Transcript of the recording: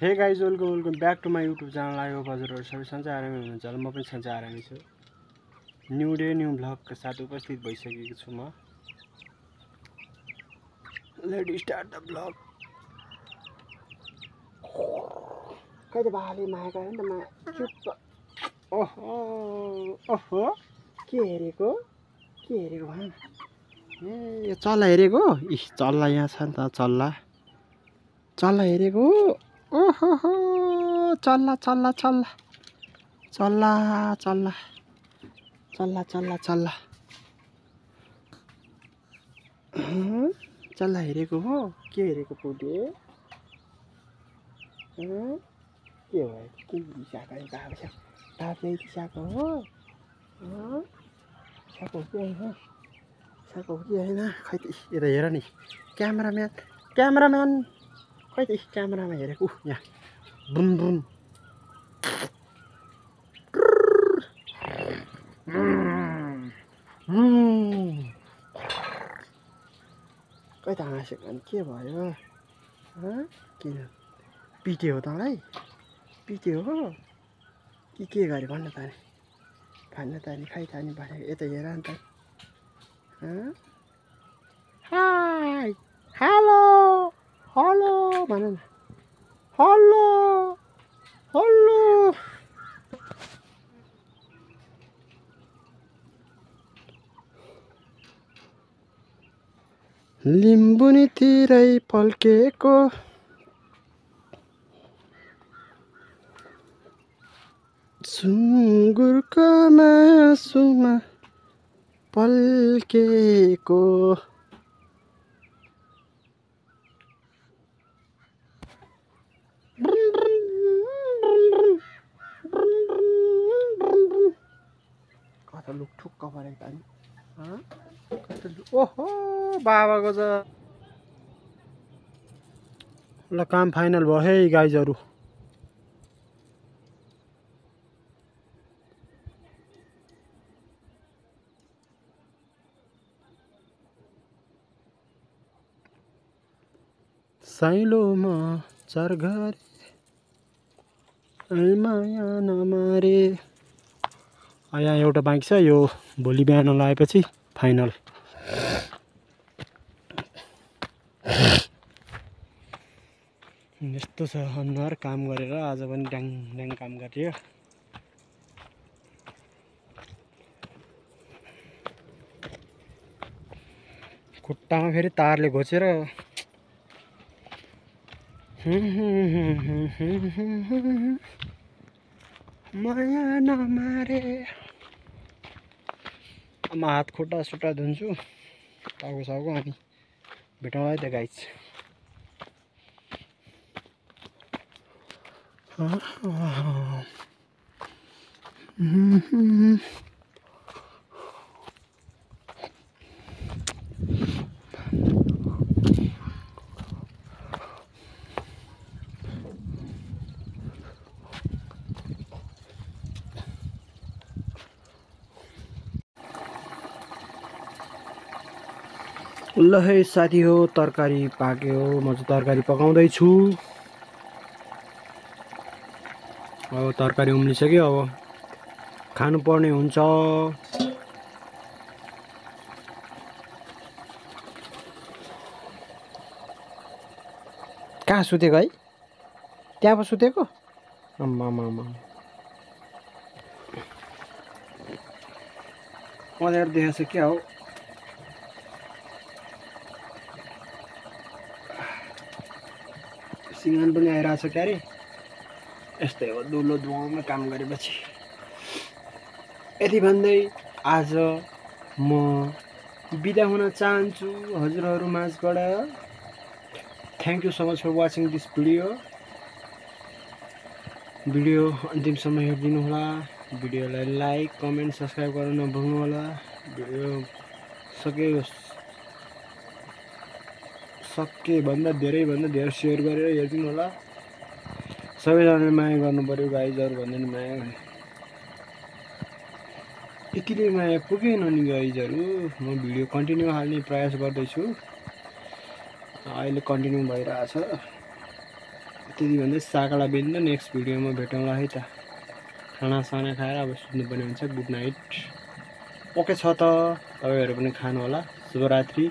हे guys welcome back to my YouTube channel. आयो हजुरहरू सबै सन्चै आरामै हुनुहुन्छ होला। म पनि सन्चै आरामै छु। न्यू डे न्यू भ्लगका साथ उपस्थित भइसकेको छु म। Let start the vlog. कहिले बाले माया गरे नि त मा चुप। ओहो ओहो के हेरेको भन। ए यो चल्ला हेरेको? इह चल्ला यहाँ छ नि त चल्ला हेरेको। ओहो चल्ला चल्ला चल्ला चल्ला चल्ला चल्ला चल्ला चल्ला चल्ला हेरेको हो? के हेरेको पुटे? के भयो? के रिसाएको है बाबले रिसाएको हो? रिसाएको हो कि होइन? खै त यता हेर नि क्यामेराम्यान खै त क्यामेरामा हेरेको यहाँ बुम बुम खै त हाँसेको अनि के भयो? किन पिट्यो हो तँलाई? पिट्यो हो कि के गरे भन्न त नि खै त नि भनेको यता हेर नि त। हाई हेलो हेलो भन न। हेलो हेलो लिम्बुनीतिरै पल्केको सुँगुरको मासुमा पल्केको कता लुक ठुक्क परेको त नि। ओहो बाबाको त ल काम फाइनल भयो है गाइजहरू। साइलोमा चार घरे माया नमारे। यहाँ एउटा बाँकी छ, यो भोलि बिहान लगाएपछि फाइनल। यस्तो छ अनुहार काम गरेर आज पनि ड्याङ ड्याङ काम गरियो। खुट्टामा फेरि तारले घोचेर माया नमारे। म हात खुट्टा सुट्टा धुन्छु टाउको साउको, अनि भेटौँला है त गाइज। ल है साथी हो, तरकारी पाक्यो। म चाहिँ तरकारी पकाउँदैछु। अब तरकारी उम्लिसक्यो, अब खानुपर्ने हुन्छ। कहाँ सुतेको है? त्यहाँ पो सुतेको? आम्मा मजाले देखेको छ क्या हो? सिँगान पनि आइरहेछ क्यारे। यस्तै हो दुलो धुवामा काम गरेपछि। यति भन्दै आज म बिदा हुन चाहन्छु हजुरहरू माझबाट। Thank you so much for watching this video अन्तिमसम्म हेरिदिनु होला। भिडियोलाई लाइक कमेन्ट सब्सक्राइब गर्न नभुल्नु होला। भिडियो सकेभन्दा धेरै सेयर गरेर हेरिदिनु होला। सबैजनाले माया गर्नु पऱ्यो गाइजहरू भन्दा नि माया गर्ने। यतिले माया पुगेन नि गाइजहरू। म भिडियो कन्टिन्यू हाल्ने प्रयास गर्दैछु। अहिले कन्टिन्यू भइरहेछ। त्यति भन्दै साकाला बेच्नु नेक्स्ट भिडियोमा भेटौँला है त। खानासाना खाएर अब सुत्नुपर्ने हुन्छ। Good night. ओके छ त, तपाईँहरू पनि खानु होला। शुभरात्रि।